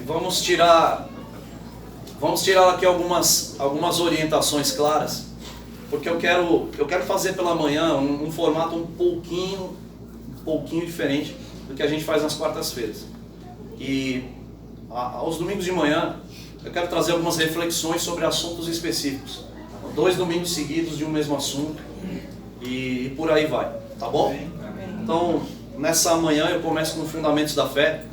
vamos tirar aqui algumas orientações claras, porque eu quero fazer pela manhã um formato um pouquinho diferente do que a gente faz nas quartas-feiras. E aos domingos de manhã eu quero trazer algumas reflexões sobre assuntos específicos. 2 domingos seguidos de um mesmo assunto e por aí vai, tá bom? Então, nessa manhã eu começo com Fundamentos da Fé.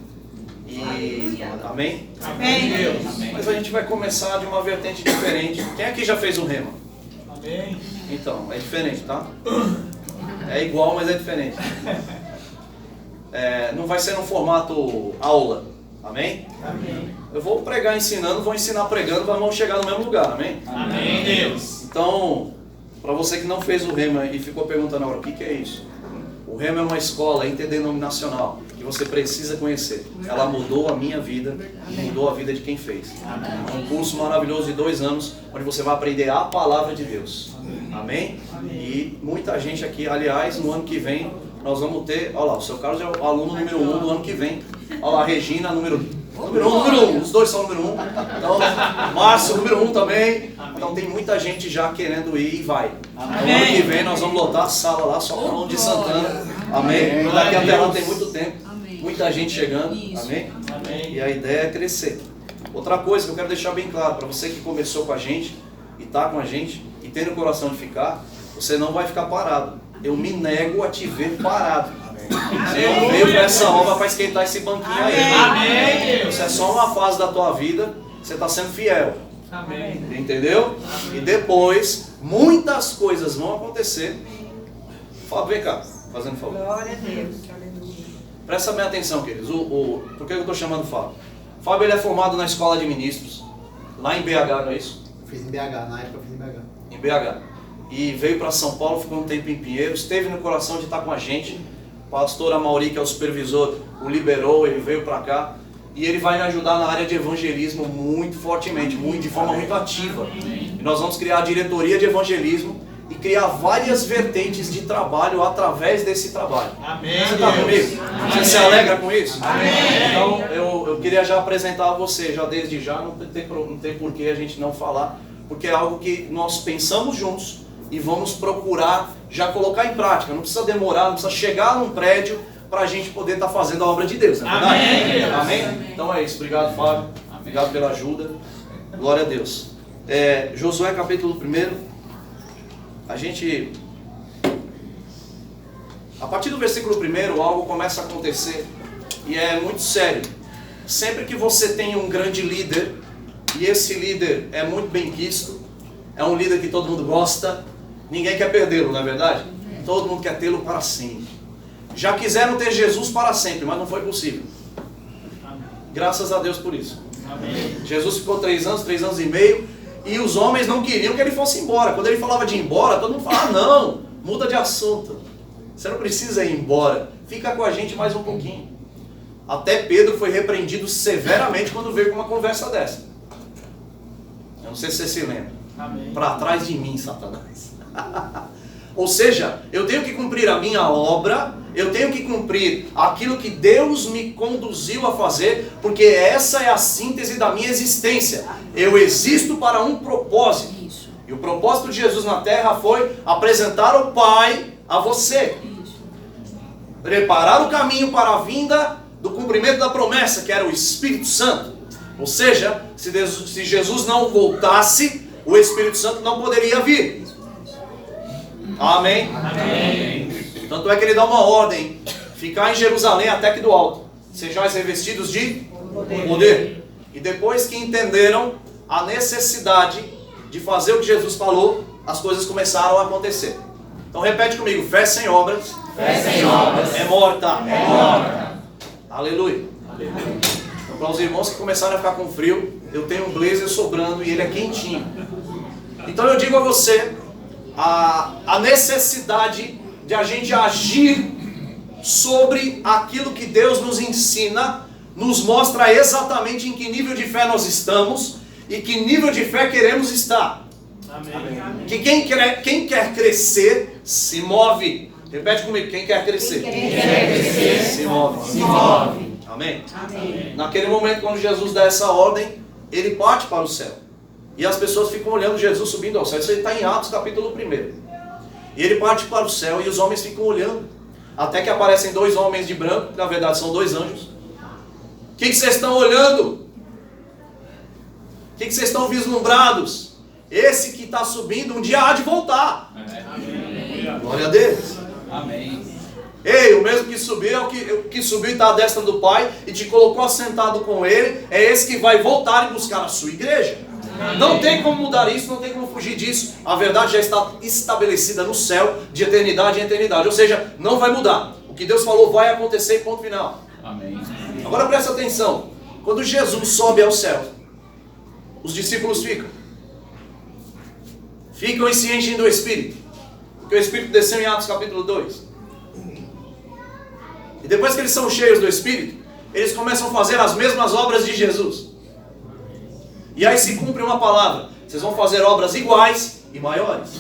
Amém? Amém. Mas a gente vai começar de uma vertente diferente. Quem aqui já fez o rema? Amém. Então, é diferente, tá? É igual, mas é diferente. Não vai ser no formato aula. Amém? Amém. Eu vou pregar ensinando, vou ensinar pregando, vamos chegar no mesmo lugar, amém? Amém, Deus. Então, para você que não fez o rema e ficou perguntando agora, o que é isso? O rema é uma escola interdenominacional que você precisa conhecer. Ela mudou a minha vida e mudou a vida de quem fez. É um curso maravilhoso de 2 anos, onde você vai aprender a palavra de Deus. Amém? E muita gente aqui, aliás, no ano que vem, nós vamos ter, olha lá, o seu Carlos é o aluno número 1 do ano que vem. Olha lá, a Regina, número 1, os dois são número 1. Então, Márcio, número 1 também. Então tem muita gente já querendo ir e vai. No ano que vem nós vamos lotar a sala lá, só falando de Santana. Amém? Daqui até lá tem muito tempo. Muita gente chegando. Amém? E a ideia é crescer. Outra coisa que eu quero deixar bem claro, para você que começou com a gente, e está com a gente, e tem no coração de ficar, você não vai ficar parado. Eu me nego a te ver parado. Você não veio para essa obra para esquentar esse banquinho aí. Amém. Isso é só uma fase da tua vida, você está sendo fiel. Amém. Entendeu? E depois, muitas coisas vão acontecer. Fábio, vem cá, fazendo favor. Glória a Deus. Aleluia. Presta bem atenção, queridos. Por que eu estou chamando o Fábio? O Fábio ele é formado na escola de ministros, lá em BH, não é isso? Fiz em BH, na época eu fiz em BH. Em BH. E veio para São Paulo, ficou um tempo em Pinheiros, esteve no coração de estar com a gente. O pastor Amauri, que é o supervisor, o liberou, ele veio para cá. E ele vai me ajudar na área de evangelismo muito fortemente, de forma muito ativa. E nós vamos criar a diretoria de evangelismo e criar várias vertentes de trabalho através desse trabalho. Amém. Você está comigo? Você se alegra com isso? Amém. Então eu queria já apresentar a você, já desde já, não tem por que a gente não falar, porque é algo que nós pensamos juntos e vamos procurar já colocar em prática. Não precisa demorar, não precisa chegar num prédio para a gente poder estar fazendo a obra de Deus, não é verdade? Amém. Amém? Então é isso. Obrigado, Fábio. Obrigado pela ajuda. Glória a Deus. Josué capítulo 1. A partir do versículo 1, algo começa a acontecer e é muito sério. Sempre que você tem um grande líder, e esse líder é muito bem quisto, é um líder que todo mundo gosta, ninguém quer perdê-lo, não é verdade? Todo mundo quer tê-lo para sempre. Já quiseram ter Jesus para sempre, mas não foi possível. Graças a Deus por isso. Amém. Jesus ficou 3 anos e meio, e os homens não queriam que ele fosse embora. Quando ele falava de ir embora, todo mundo falava, não, muda de assunto. Você não precisa ir embora, fica com a gente mais um pouquinho. Até Pedro foi repreendido severamente quando veio com uma conversa dessa. Eu não sei se você se lembra. Para trás de mim, Satanás. Ou seja, eu tenho que cumprir a minha obra, eu tenho que cumprir aquilo que Deus me conduziu a fazer, porque essa é a síntese da minha existência. Eu existo para um propósito. E o propósito de Jesus na terra foi apresentar o Pai a você. Preparar o caminho para a vinda do cumprimento da promessa, que era o Espírito Santo. Ou seja, se Jesus não voltasse, o Espírito Santo não poderia vir. Amém? Amém. Tanto é que ele dá uma ordem: ficar em Jerusalém até que do alto sejais revestidos de poder. E depois que entenderam a necessidade de fazer o que Jesus falou, as coisas começaram a acontecer. Então repete comigo: fé sem obras, é morta. Aleluia. Então, para os irmãos que começaram a ficar com frio, eu tenho um blazer sobrando e ele é quentinho. Então eu digo a você a necessidade de a gente agir sobre aquilo que Deus nos ensina, nos mostra exatamente em que nível de fé nós estamos e que nível de fé queremos estar. Amém. Que quem quer crescer, se move. Repete comigo: quem quer crescer, Quem quer crescer, se move. Amém? Amém. Naquele momento, quando Jesus dá essa ordem, ele parte para o céu. E as pessoas ficam olhando Jesus subindo ao céu. Isso está em Atos capítulo 1. E ele parte para o céu e os homens ficam olhando. Até que aparecem 2 homens de branco, que na verdade são 2 anjos. O que vocês estão olhando? O que vocês estão vislumbrados? Esse que está subindo um dia há de voltar. Amém. Glória a Deus. Amém. Ei, o mesmo que subiu é o que subiu e está à destra do Pai e te colocou assentado com Ele, é esse que vai voltar e buscar a sua igreja. Não tem como mudar isso, não tem como fugir disso. A verdade já está estabelecida no céu, de eternidade em eternidade. Ou seja, não vai mudar. O que Deus falou vai acontecer, ponto final. Amém. Agora presta atenção. Quando Jesus sobe ao céu, os discípulos ficam e se enchem do Espírito. Porque o Espírito desceu em Atos capítulo 2. E depois que eles são cheios do Espírito, eles começam a fazer as mesmas obras de Jesus. E aí se cumpre uma palavra: vocês vão fazer obras iguais e maiores.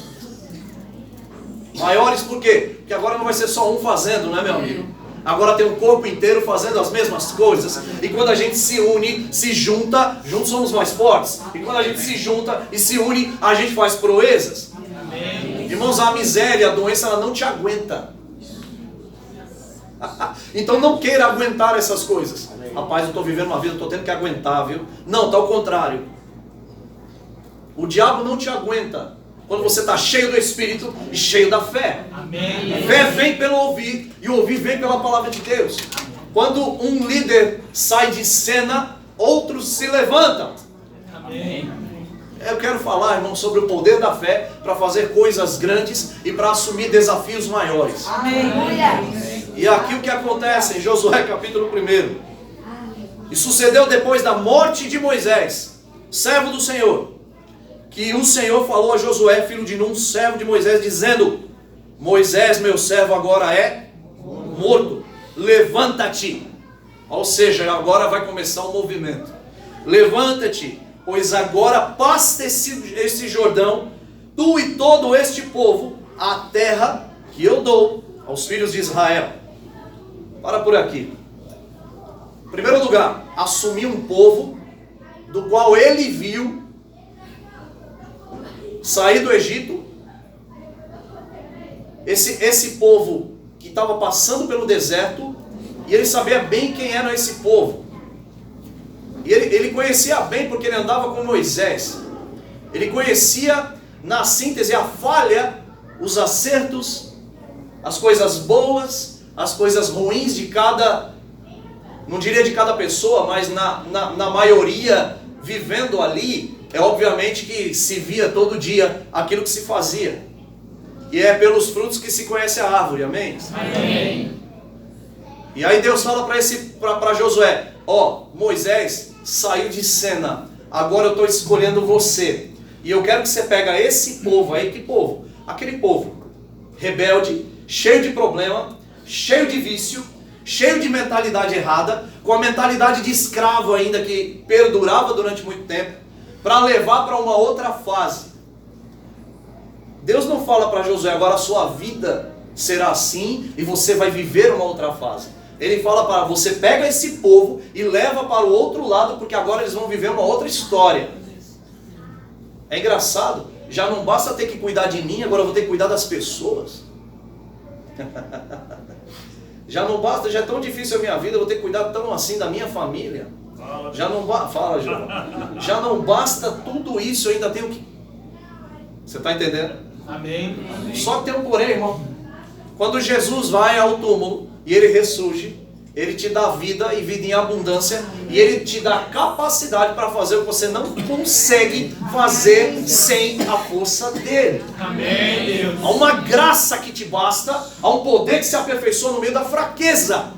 Maiores por quê? Porque agora não vai ser só um fazendo, não é, meu amigo? Agora tem um corpo inteiro fazendo as mesmas coisas. E quando a gente se une, se junta, juntos somos mais fortes. E quando a gente se junta e se une, a gente faz proezas. Amém. Irmãos, a miséria, a doença, ela não te aguenta. Então não queira aguentar essas coisas. Rapaz, eu estou vivendo uma vida, eu estou tendo que aguentar, viu? Não, está ao contrário. O diabo não te aguenta quando você está cheio do Espírito e cheio da fé. Amém. Fé vem pelo ouvir e ouvir vem pela palavra de Deus. Quando um líder sai de cena, outros se levantam. Amém. Eu quero falar, irmão, sobre o poder da fé para fazer coisas grandes e para assumir desafios maiores. E aqui o que acontece em Josué capítulo 1. E sucedeu depois da morte de Moisés, servo do Senhor, que o Senhor falou a Josué, filho de Num, servo de Moisés, dizendo: Moisés, meu servo, agora é morto. Levanta-te. Ou seja, agora vai começar um movimento. Levanta-te, pois agora passa esse Jordão, tu e todo este povo, a terra que eu dou aos filhos de Israel. Para por aqui. Em primeiro lugar, assumir um povo do qual ele viu sair do Egito. Esse povo que estava passando pelo deserto, e ele sabia bem quem era esse povo. E ele conhecia bem porque ele andava com Moisés. Ele conhecia, na síntese, a falha, os acertos, as coisas boas, as coisas ruins de cada, não diria de cada pessoa, mas na maioria vivendo ali, é obviamente que se via todo dia aquilo que se fazia. E é pelos frutos que se conhece a árvore, amém? Amém. E aí Deus fala para Josué: ó, Moisés saiu de cena, agora eu estou escolhendo você. E eu quero que você pega esse povo aí, que povo? Aquele povo rebelde, cheio de problema, cheio de vício, cheio de mentalidade errada, com a mentalidade de escravo ainda que perdurava durante muito tempo, para levar para uma outra fase. Deus não fala para Josué: agora a sua vida será assim e você vai viver uma outra fase. Ele fala para você: pega esse povo e leva para o outro lado, porque agora eles vão viver uma outra história. É engraçado, já não basta ter que cuidar de mim, agora eu vou ter que cuidar das pessoas. Já não basta, já é tão difícil a minha vida, eu vou ter que cuidar tão assim da minha família. Já não fala, João. Já não basta tudo isso, eu ainda tenho que... Você está entendendo? Amém. Só que tem um porém, irmão. Quando Jesus vai ao túmulo e ele ressurge, ele te dá vida e vida em abundância, e ele te dá capacidade para fazer o que você não consegue fazer sem a força dele. Amém, Deus. Há uma graça que te basta, há um poder que se aperfeiçoa no meio da fraqueza.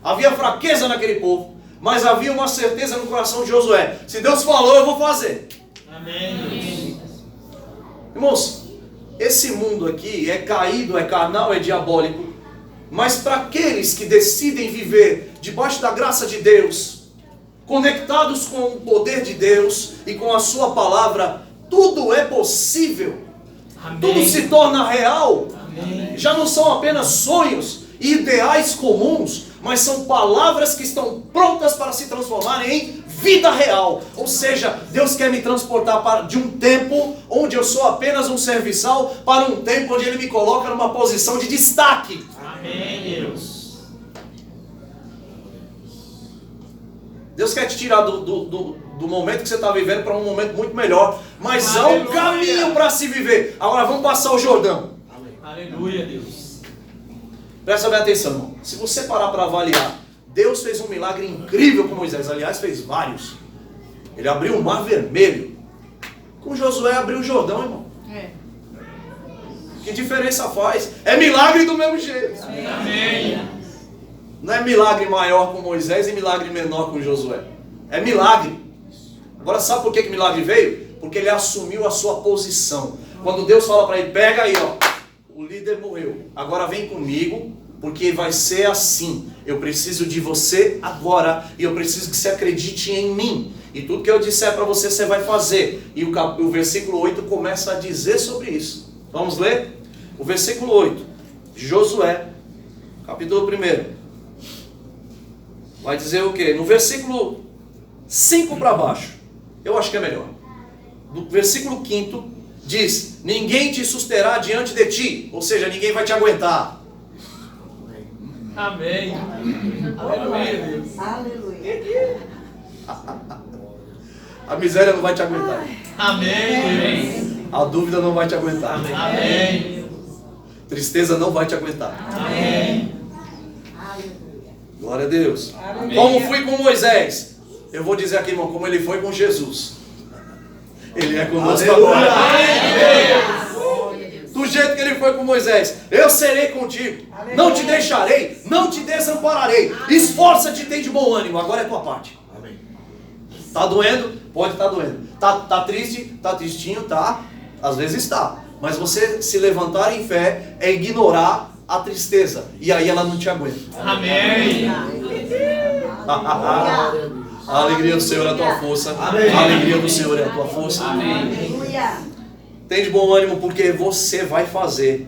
Havia fraqueza naquele povo, mas havia uma certeza no coração de Josué: se Deus falou, eu vou fazer. Amém. Irmãos, esse mundo aqui é caído, é carnal, é diabólico. Mas para aqueles que decidem viver debaixo da graça de Deus, conectados com o poder de Deus e com a sua palavra, tudo é possível. Amém. Tudo se torna real. Amém. Já não são apenas sonhos e ideais comuns, mas são palavras que estão prontas para se transformarem em vida real. Ou seja, Deus quer me transportar de um tempo onde eu sou apenas um serviçal para um tempo onde Ele me coloca numa posição de destaque. Amém, Deus. Deus quer te tirar do momento que você está vivendo para um momento muito melhor. Mas há um caminho para se viver. Agora vamos passar o Jordão. Aleluia, Deus. Presta bem atenção, irmão. Se você parar para avaliar, Deus fez um milagre incrível com Moisés. Aliás, fez vários. Ele abriu o Mar Vermelho. Com Josué abriu o Jordão, irmão. Que diferença faz? É milagre do mesmo jeito. Amém. Não é milagre maior com Moisés e milagre menor com Josué. É milagre. Agora sabe por que milagre veio? Porque ele assumiu a sua posição. Quando Deus fala para ele, pega aí, ó, o líder morreu. Agora vem comigo, porque vai ser assim. Eu preciso de você agora e eu preciso que você acredite em mim. E tudo que eu disser para você, você vai fazer. E o versículo 8 começa a dizer sobre isso. Vamos ler? O versículo 8 de Josué, capítulo 1. Vai dizer o quê? No versículo 5 para baixo. Eu acho que é melhor. No versículo 5 diz: ninguém te susterá diante de ti. Ou seja, ninguém vai te aguentar. Amém. Aleluia, Deus. Aleluia. A miséria não vai te aguentar. Amém. A dúvida não vai te aguentar. Amém. Tristeza não vai te aguentar. Amém. Glória a Deus. Amém. Como fui com Moisés, eu vou dizer aqui, irmão, como ele foi com Jesus. Ele é conosco agora. Do jeito que ele foi com Moisés, eu serei contigo, não te deixarei, não te desampararei. Esforça-te e tem de bom ânimo. Agora é tua parte. Tá doendo? Pode estar doendo. Tá triste? Tá tristinho? Tá. Às vezes está. Mas você se levantar em fé é ignorar a tristeza. E aí ela não te aguenta. Amém. A alegria do Senhor é a tua força. Amém. A alegria do Senhor é a tua força. Amém. Tem de bom ânimo porque você vai fazer.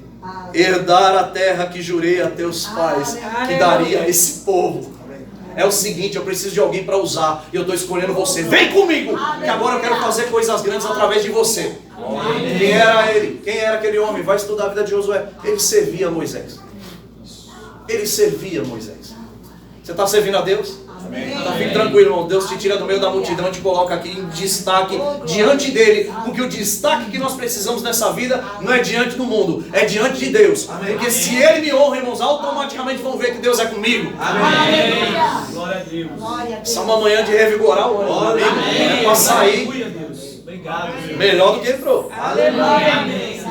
Herdar a terra que jurei a teus pais que daria a esse povo. É o seguinte, eu preciso de alguém para usar. E eu estou escolhendo você. Vem comigo, que agora eu quero fazer coisas grandes através de você. Quem era ele? Quem era aquele homem? Vai estudar a vida de Josué. Ele servia Moisés. Ele servia Moisés. Você está servindo a Deus? Então fique tranquilo, irmão. Deus te tira do meio da multidão e te coloca aqui em destaque diante dele. Porque o destaque que nós precisamos nessa vida não é diante do mundo, é diante de Deus. Porque se ele me honra, irmãos, automaticamente vão ver que Deus é comigo. Amém. Glória a Deus. Essa é uma manhã de revigorar o ânimo. É para sair Aleluia, Deus. Obrigado, Deus. melhor do que entrou. Amém.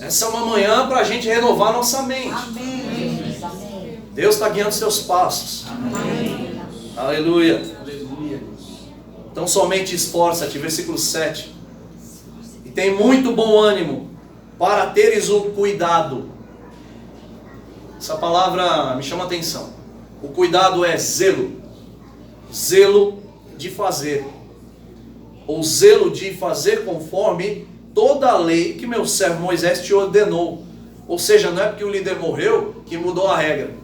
Essa é uma manhã para a gente renovar nossa mente. Deus está guiando seus passos. Aleluia. Então somente esforça-te, versículo 7. E tem muito bom ânimo para teres o cuidado. Essa palavra me chama a atenção. O cuidado é zelo. Zelo de fazer. Ou zelo de fazer conforme toda a lei que meu servo Moisés te ordenou. Ou seja, não é porque o líder morreu que mudou a regra.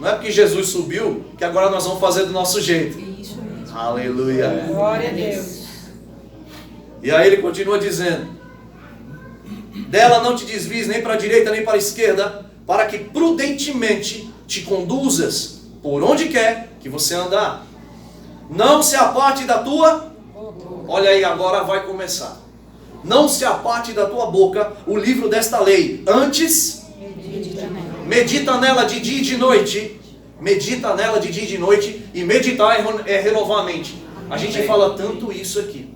Não é porque Jesus subiu que agora nós vamos fazer do nosso jeito. Isso mesmo. Aleluia. Glória a Deus. E aí ele continua dizendo: dela não te desvies nem para a direita nem para a esquerda, para que prudentemente te conduzas por onde quer que você andar. Não se aparte da tua... Olha aí, agora vai começar. Não se aparte da tua boca o livro desta lei. Antes... medita nela de dia e de noite. Medita nela de dia e de noite. E meditar é renovar a mente. A gente fala tanto isso aqui.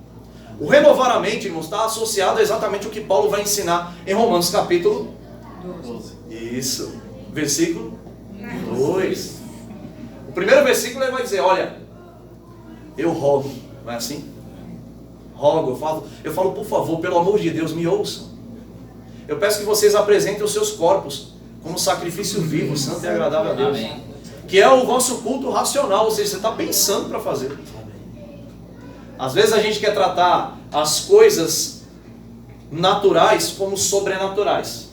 O renovar a mente, irmãos, está associado a exatamente o que Paulo vai ensinar em Romanos capítulo 12. Isso. Versículo 2. O primeiro versículo ele vai dizer: olha, eu rogo. Não é assim? Rogo, eu falo, por favor, pelo amor de Deus, me ouçam. Eu peço que vocês apresentem os seus corpos como sacrifício vivo, santo e agradável a Deus. Amém. Que é o vosso culto racional, ou seja, você está pensando para fazer. Às vezes a gente quer tratar as coisas naturais como sobrenaturais.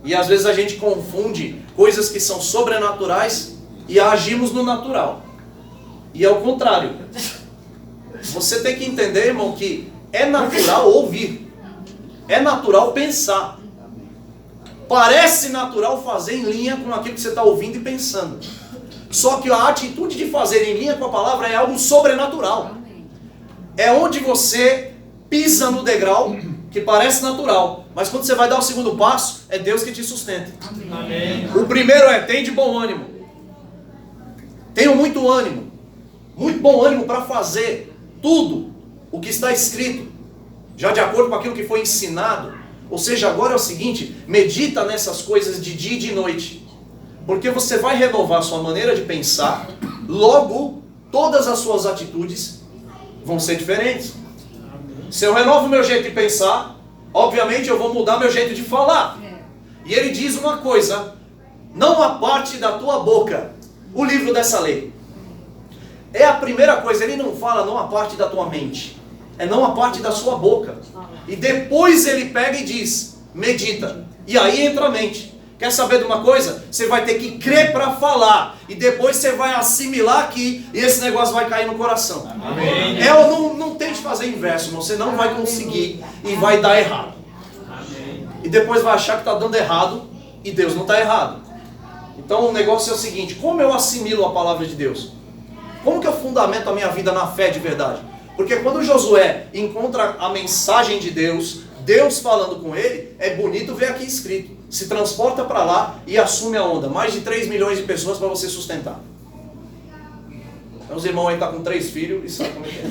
E às vezes a gente confunde coisas que são sobrenaturais e agimos no natural. E é o contrário. Você tem que entender, irmão, que é natural ouvir. É natural pensar. Parece natural fazer em linha com aquilo que você está ouvindo e pensando. Só que a atitude de fazer em linha com a palavra é algo sobrenatural. É onde você pisa no degrau que parece natural. Mas quando você vai dar o segundo passo, é Deus que te sustenta. Amém. O primeiro é: tem de bom ânimo. Tenho muito ânimo. Muito bom ânimo para fazer tudo o que está escrito, já de acordo com aquilo que foi ensinado. Ou seja, agora é o seguinte: medita nessas coisas de dia e de noite, porque você vai renovar a sua maneira de pensar, logo todas as suas atitudes vão ser diferentes. Se eu renovo o meu jeito de pensar, obviamente eu vou mudar meu jeito de falar. E ele diz uma coisa: não aparte da tua boca o livro dessa lei. É a primeira coisa. Ele não fala não aparte da tua mente, é não aparte da sua boca. E depois ele pega e diz: medita. E aí entra a mente. Quer saber de uma coisa? Você vai ter que crer para falar, e depois você vai assimilar aqui, e esse negócio vai cair no coração. Amém. Não tente fazer inverso, você não vai conseguir e vai dar errado. Amém. E depois vai achar que está dando errado, e Deus não está errado. Então o negócio é o seguinte: como eu assimilo a palavra de Deus? Como que eu fundamento a minha vida na fé de verdade? Porque quando Josué encontra a mensagem de Deus, Deus falando com ele, é bonito ver aqui escrito: se transporta para lá e assume a onda. Mais de 3 milhões de pessoas para você sustentar. Então os irmãos aí estão com 3 filhos e sabe como é que é.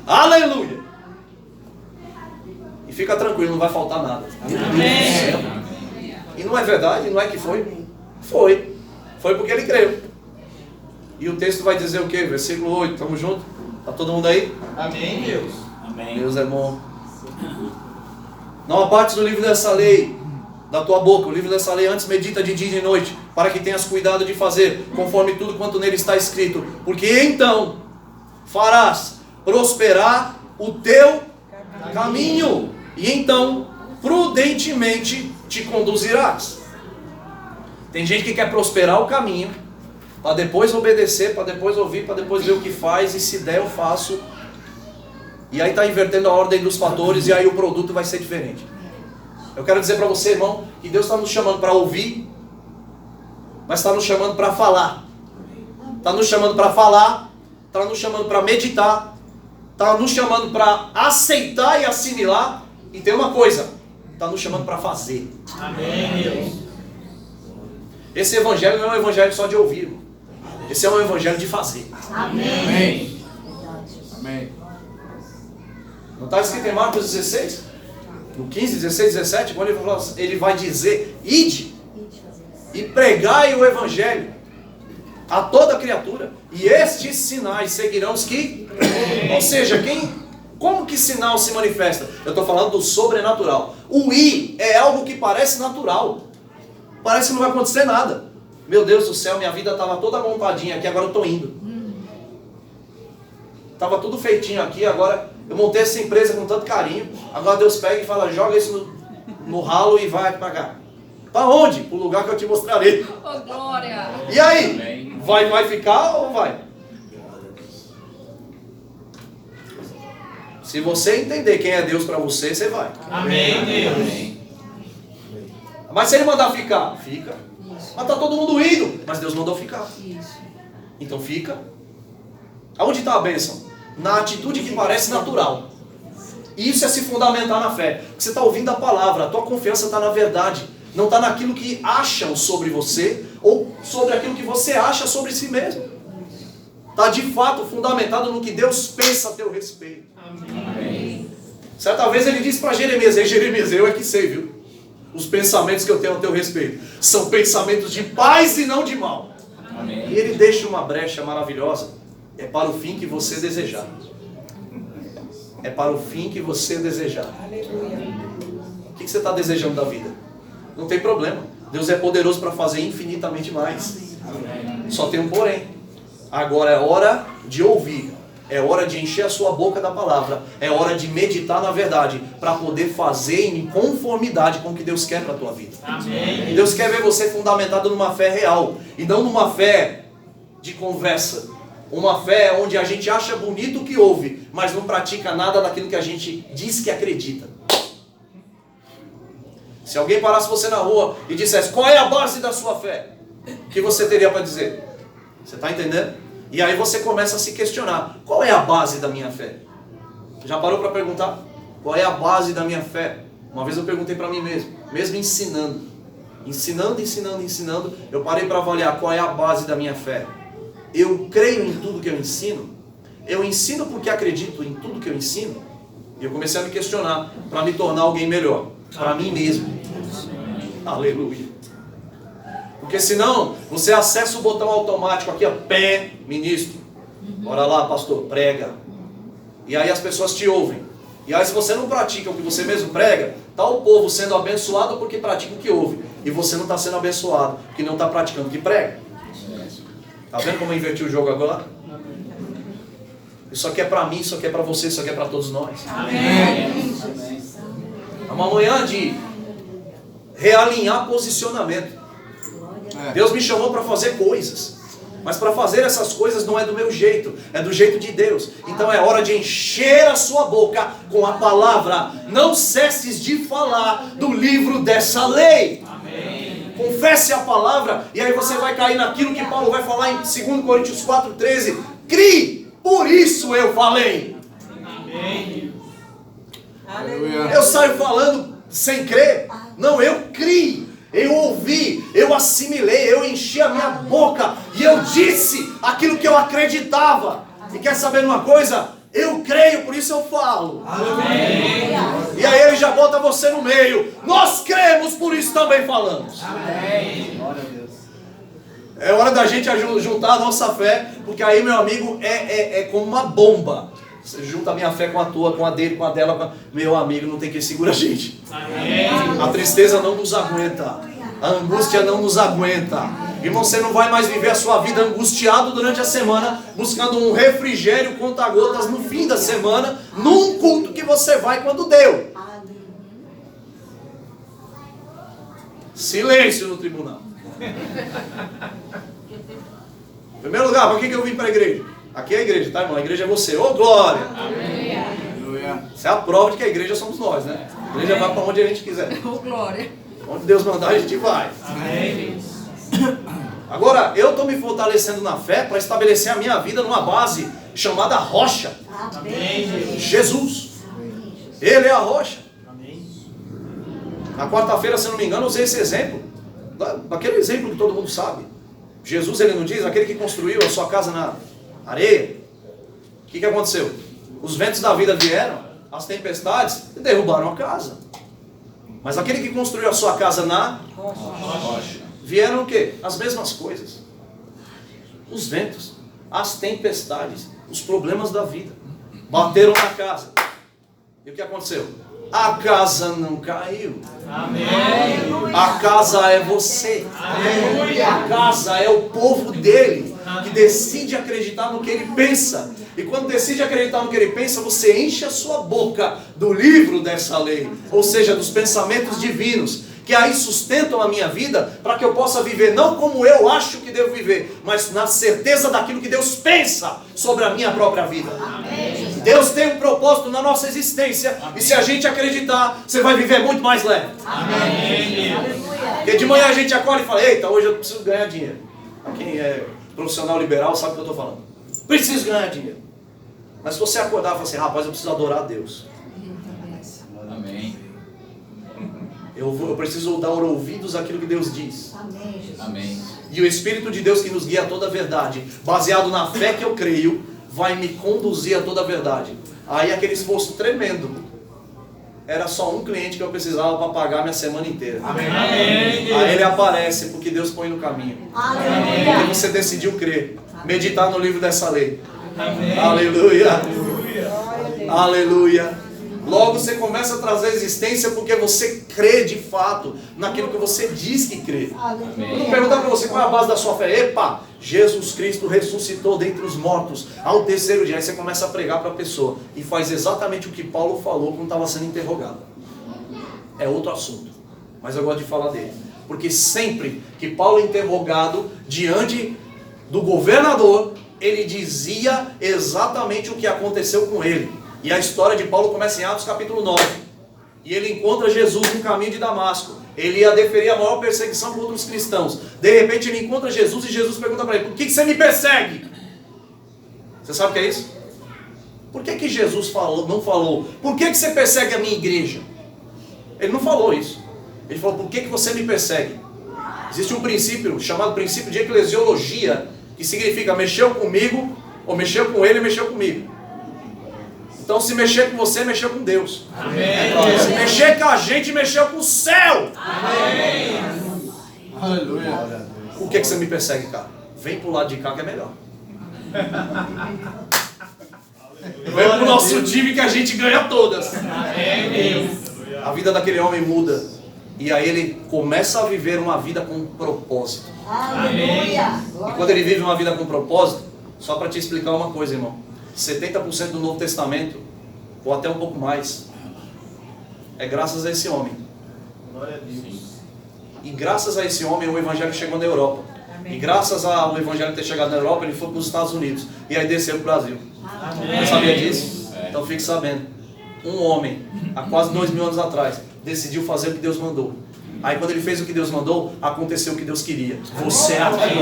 Aleluia! E fica tranquilo, não vai faltar nada. Amém. E não é verdade? Não é que foi? Foi. Foi porque ele creu. E o texto vai dizer o quê? Versículo 8, estamos juntos? Está todo mundo aí? Amém, Deus. Amém. Deus é bom. Não apartes do livro dessa lei da tua boca, o livro dessa lei, antes medita de dia e de noite, para que tenhas cuidado de fazer conforme tudo quanto nele está escrito, porque então farás prosperar o teu caminho, e então prudentemente te conduzirás. Tem gente que quer prosperar o caminho, para depois obedecer, para depois ouvir, para depois ver o que faz, e se der eu faço. E aí está invertendo a ordem dos fatores, e aí o produto vai ser diferente. Eu quero dizer para você, irmão, que Deus está nos chamando para ouvir, mas está nos chamando para falar. Está nos chamando para falar, está nos chamando para meditar, está nos chamando para aceitar e assimilar. E tem uma coisa: está nos chamando para fazer. Amém, Deus. Esse evangelho não é um evangelho só de ouvir, irmão. Esse é um evangelho de fazer. Amém. Amém. Não está escrito em Marcos 16? No 15, 16, 17, quando ele vai dizer: ide e pregai o evangelho a toda criatura, e estes sinais seguirão os que... Ou seja, como que sinal se manifesta? Eu estou falando do sobrenatural. O ir é algo que parece natural. Parece que não vai acontecer nada. Meu Deus do céu, minha vida estava toda montadinha aqui, agora eu estou indo. Estava tudo feitinho aqui, agora eu montei essa empresa com tanto carinho. Agora Deus pega e fala: joga isso no ralo e vai pagar. Para onde? Para o lugar que eu te mostrarei. Oh, glória! E aí? Vai ficar ou vai? Se você entender quem é Deus para você, você vai. Amém, Deus. Mas se ele mandar ficar, fica. Mas tá todo mundo indo, mas Deus mandou ficar. Então fica. Aonde está a bênção? Na atitude que parece natural. Isso é se fundamentar na fé. Você está ouvindo a palavra, a tua confiança está na verdade. Não está naquilo que acham sobre você, ou sobre aquilo que você acha sobre si mesmo. Está de fato fundamentado no que Deus pensa a teu respeito. Amém. Certa vez ele disse para Jeremias: ei Jeremias, eu é que sei, viu? Os pensamentos que eu tenho a teu respeito são pensamentos de paz e não de mal. Amém. E ele deixa uma brecha maravilhosa: é para o fim que você desejar. É para o fim que você desejar. O que você está desejando da vida? Não tem problema. Deus é poderoso para fazer infinitamente mais. Só tem um porém. Agora é hora de ouvir. É hora de encher a sua boca da palavra. É hora de meditar na verdade, para poder fazer em conformidade com o que Deus quer para a tua vida. Amém. Deus quer ver você fundamentado numa fé real, e não numa fé de conversa. Uma fé onde a gente acha bonito o que ouve, mas não pratica nada daquilo que a gente diz que acredita. Se alguém parasse você na rua e dissesse, qual é a base da sua fé? O que você teria para dizer? Você está entendendo? E aí você começa a se questionar, qual é a base da minha fé? Já parou para perguntar? Qual é a base da minha fé? Uma vez eu perguntei para mim mesmo ensinando, eu parei para avaliar qual é a base da minha fé. Eu creio em tudo que eu ensino porque acredito em tudo que eu ensino, e eu comecei a me questionar para me tornar alguém melhor, para mim mesmo. Aleluia. Porque senão, você acessa o botão automático aqui, ó, pé, ministro. Bora lá, pastor, prega. E aí as pessoas te ouvem. E aí se você não pratica o que você mesmo prega, está o povo sendo abençoado porque pratica o que ouve. E você não está sendo abençoado porque não está praticando o que prega. Está vendo como eu inverti o jogo agora? Isso aqui é para mim, isso aqui é para você, isso aqui é para todos nós. Amém. É uma manhã de realinhar posicionamento. Deus me chamou para fazer coisas, mas para fazer essas coisas não é do meu jeito, é do jeito de Deus. Então é hora de encher a sua boca com a palavra. Não cesses de falar do livro dessa lei. Amém. Confesse a palavra, e aí você vai cair naquilo que Paulo vai falar em 2 Coríntios 4,13. Crie, por isso eu falei. Amém. Eu saio falando sem crer? Não, eu criei. Eu ouvi, eu assimilei, eu enchi a minha boca e eu disse aquilo que eu acreditava. E quer saber uma coisa? Eu creio, por isso eu falo. Amém. E aí ele já bota você no meio. Nós cremos, por isso também falamos. Amém. Glória a Deus. É hora da gente juntar a nossa fé, porque aí, meu amigo, é como uma bomba. Você junta a minha fé com a tua, com a dele, com a dela. Meu amigo, não tem quem segura a gente. Amém. A tristeza não nos aguenta. A angústia não nos aguenta. Irmão, você não vai mais viver a sua vida angustiado durante a semana, buscando um refrigério conta-gotas no fim da semana, num culto que você vai quando deu. Silêncio no tribunal. Em primeiro lugar, para que eu vim para a igreja? Aqui é a igreja, tá, irmão? A igreja é você. Ô, glória! Amém. Isso é a prova de que a igreja somos nós, né? A igreja vai para onde a gente quiser. Oh, glória. Onde Deus mandar, a gente vai. Amém. Agora, eu estou me fortalecendo na fé para estabelecer a minha vida numa base chamada rocha. Amém. Jesus. Ele é a rocha. Amém. Na quarta-feira, se não me engano, eu usei esse exemplo. Aquele exemplo que todo mundo sabe. Jesus, ele não diz, aquele que construiu a sua casa na areia. O que aconteceu? Os ventos da vida vieram, as tempestades, e derrubaram a casa. Mas aquele que construiu a sua casa na rocha, vieram o quê? As mesmas coisas. Os ventos, as tempestades, os problemas da vida. Bateram na casa. E o que aconteceu? A casa não caiu. Amém. A casa é você. Aleluia. A casa é o povo dele, que decide acreditar no que ele pensa. E quando decide acreditar no que ele pensa, você enche a sua boca do livro dessa lei, ou seja, dos pensamentos divinos, que aí sustentam a minha vida, para que eu possa viver não como eu acho que devo viver, mas na certeza daquilo que Deus pensa sobre a minha própria vida. Amém. Deus tem um propósito na nossa existência. Amém. E se a gente acreditar, você vai viver muito mais leve. Amém. Porque de manhã a gente acorda e fala, eita, hoje eu preciso ganhar dinheiro. Quem é profissional liberal sabe o que eu estou falando. Preciso ganhar dinheiro. Mas se você acordar e falar assim, rapaz, eu preciso adorar a Deus. Amém. Eu preciso dar ouvidos àquilo que Deus diz. Amém. E o Espírito de Deus que nos guia a toda a verdade, baseado na fé que eu creio, vai me conduzir a toda a verdade. Aí aquele esforço tremendo. Era só um cliente que eu precisava para pagar minha semana inteira. Amém. Aí ele aparece porque Deus põe no caminho. Aleluia. Porque você decidiu crer. Meditar no livro dessa lei. Amém. Aleluia. Aleluia. Aleluia. Logo você começa a trazer existência porque você crê de fato naquilo que você diz que crê. Quando perguntar para você qual é a base da sua fé, epa, Jesus Cristo ressuscitou dentre os mortos ao terceiro dia. Aí você começa a pregar para a pessoa e faz exatamente o que Paulo falou quando estava sendo interrogado. É outro assunto, mas eu gosto de falar dele. Porque sempre que Paulo é interrogado diante do governador, ele dizia exatamente o que aconteceu com ele. E a história de Paulo começa em Atos capítulo 9. E ele encontra Jesus no caminho de Damasco. Ele ia deferir a maior perseguição contra os cristãos. De repente ele encontra Jesus e Jesus pergunta para ele: por que você me persegue? Você sabe o que é isso? Por que Jesus não falou: por que você persegue a minha igreja? Ele não falou isso. Ele falou: por que você me persegue? Existe um princípio chamado princípio de eclesiologia, que significa mexeu comigo, ou mexeu com ele, mexeu comigo. Então se mexer com você, mexeu com Deus. Amém. Se mexer com a gente, mexeu com o céu. Amém. Aleluia. Por que você me persegue, cara? Vem pro lado de cá que é melhor. Vem pro nosso time que a gente ganha todas. Amém. A vida daquele homem muda. E aí ele começa a viver uma vida com propósito. Aleluia. E quando ele vive uma vida com propósito, só para te explicar uma coisa, irmão. 70% do Novo Testamento, ou até um pouco mais, é graças a esse homem. Glória a Deus. E graças a esse homem o Evangelho chegou na Europa. Amém. E graças ao Evangelho ter chegado na Europa, ele foi para os Estados Unidos. E aí desceu para o Brasil. Você sabia disso? Então fique sabendo. Um homem, há quase 2000 anos atrás, decidiu fazer o que Deus mandou. Aí quando ele fez o que Deus mandou, aconteceu o que Deus queria. Você é aqui.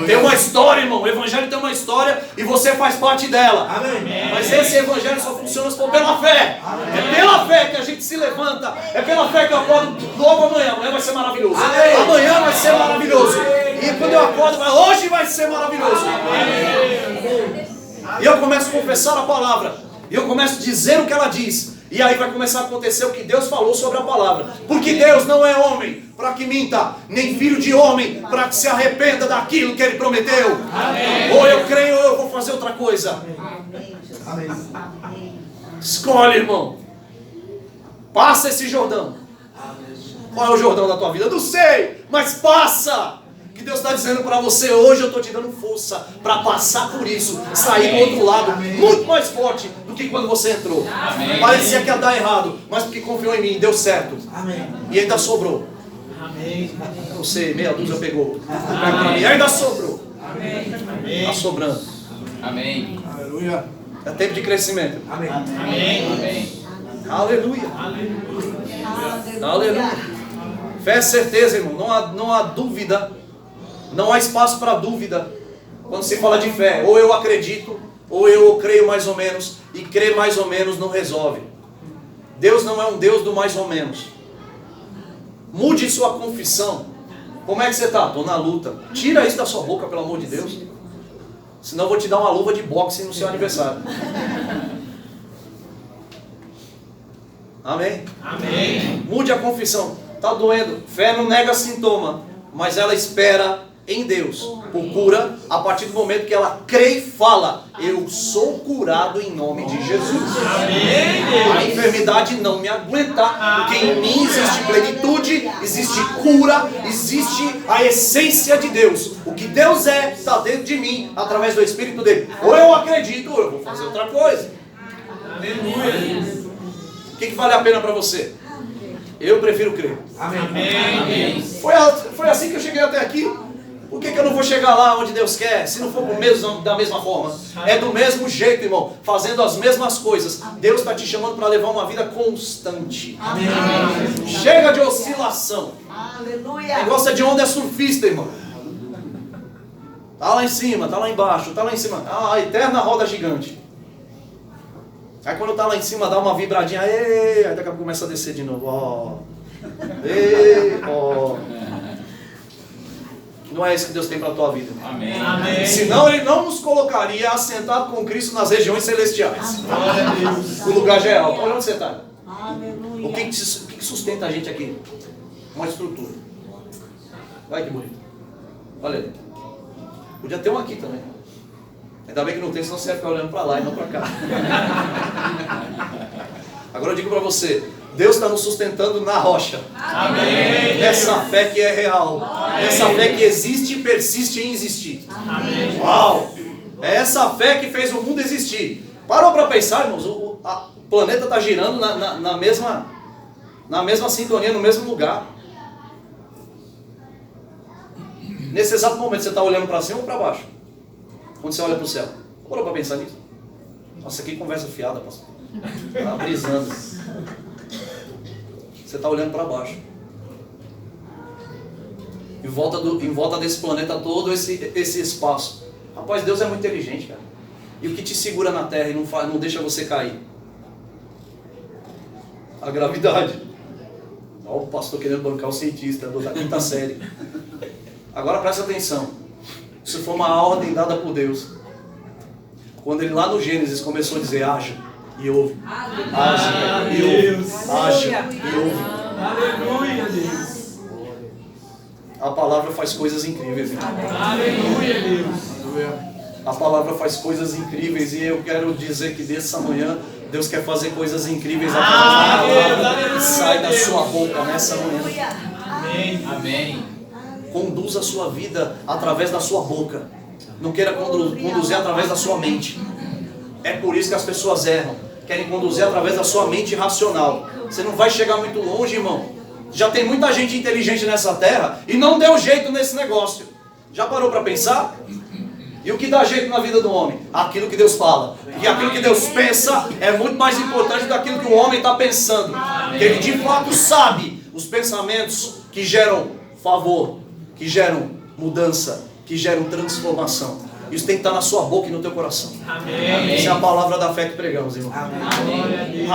Tem uma história, irmão. O Evangelho tem uma história e você faz parte dela. Amém. Mas esse Evangelho só funciona se for pela fé. É pela fé que a gente se levanta. É pela fé que eu acordo novo amanhã. Amanhã vai ser maravilhoso. Amanhã vai ser maravilhoso. E quando eu acordo, hoje vai ser maravilhoso. E eu começo a confessar a palavra. E eu começo a dizer o que ela diz. E aí vai começar a acontecer o que Deus falou sobre a palavra. Porque Deus não é homem para que minta, nem filho de homem para que se arrependa daquilo que Ele prometeu. Amém. Ou eu creio ou eu vou fazer outra coisa. Amém. Escolhe, irmão. Passa esse Jordão. Qual é o Jordão da tua vida? Eu não sei, mas passa. Que Deus está dizendo para você hoje, eu estou te dando força para passar por isso, sair do outro lado, muito mais forte do que quando você entrou. Amém. Parecia que ia dar errado, mas porque confiou em mim, deu certo. Amém. E ainda sobrou. Amém. Não sei, meia dúzia pegou. E ainda sobrou. Está sobrando. Amém. Aleluia. É tempo de crescimento. Amém. Amém. Aleluia. Aleluia. Fé é certeza, irmão. Não há dúvida. Não há espaço para dúvida quando se fala de fé. Ou eu acredito, ou eu creio mais ou menos. E crer mais ou menos não resolve. Deus não é um Deus do mais ou menos. Mude sua confissão. Como é que você está? Estou na luta. Tira isso da sua boca, pelo amor de Deus. Senão eu vou te dar uma luva de boxe no seu aniversário. Amém? Amém. Mude a confissão. Está doendo. Fé não nega sintoma, mas ela espera em Deus por cura a partir do momento que ela crê e fala: eu sou curado em nome de Jesus. A enfermidade não me aguenta, porque em mim existe plenitude, existe cura, existe a essência de Deus. O que Deus é está dentro de mim através do Espírito dele. Ou eu acredito, ou eu vou fazer outra coisa. O que vale a pena para você? Eu prefiro crer. Amém. Foi assim que eu cheguei até aqui. Por que eu não vou chegar lá onde Deus quer, se não for da mesma forma? É do mesmo jeito, irmão, fazendo as mesmas coisas. Deus está te chamando para levar uma vida constante. Amém. Chega de oscilação. Aleluia. Negócio é de onda é surfista, irmão. Tá lá em cima, tá lá embaixo, tá lá em cima. A eterna roda gigante. Aí quando tá lá em cima dá uma vibradinha, aí daqui a pouco começa a descer de novo. Ó. Não é isso que Deus tem para a tua vida. Amém. Senão Ele não nos colocaria assentado com Cristo nas regiões celestiais. O lugar já é alto. Olha onde você está. O que sustenta a gente aqui? Uma estrutura. Olha que bonito. Olha ali. Podia ter um aqui também. Ainda bem que não tem, senão você vai ficar olhando para lá e não para cá. Agora eu digo para você, Deus está nos sustentando na rocha. Amém. Essa fé que é real. Essa fé que existe e persiste em existir. Amém. Uau! É essa fé que fez o mundo existir. Parou para pensar, irmãos? O planeta está girando na mesma sintonia, no mesmo lugar. Nesse exato momento, você está olhando para cima ou para baixo? Quando você olha para o céu. Parou para pensar nisso? Nossa, que conversa fiada, pastor. Está brisando. Você está olhando para baixo. Em volta desse planeta todo, esse espaço. Rapaz, Deus é muito inteligente, cara. E o que te segura na terra e não deixa você cair? A gravidade. Olha o pastor querendo bancar o cientista da quinta série. Agora presta atenção. Isso foi uma ordem dada por Deus. Quando ele lá no Gênesis começou a dizer, haja e ouve. Haja e ouve. Haja e ouve. Aleluia, Deus. A palavra faz coisas incríveis. Irmão. Aleluia, Deus. A palavra faz coisas incríveis e eu quero dizer que dessa manhã Deus quer fazer coisas incríveis através da palavra que sai da sua boca nessa manhã. Amém. Amém. Conduza a sua vida através da sua boca. Não queira conduzir através da sua mente. É por isso que as pessoas erram. Querem conduzir através da sua mente racional. Você não vai chegar muito longe, irmão. Já tem muita gente inteligente nessa terra e não deu jeito nesse negócio. Já parou para pensar? E o que dá jeito na vida do homem? Aquilo que Deus fala. E aquilo que Deus pensa é muito mais importante do que aquilo que o homem está pensando. Porque ele de fato sabe os pensamentos que geram favor, que geram mudança, que geram transformação. Isso tem que estar na sua boca e no teu coração. Amém. Essa é a palavra da fé que pregamos, irmão. Amém.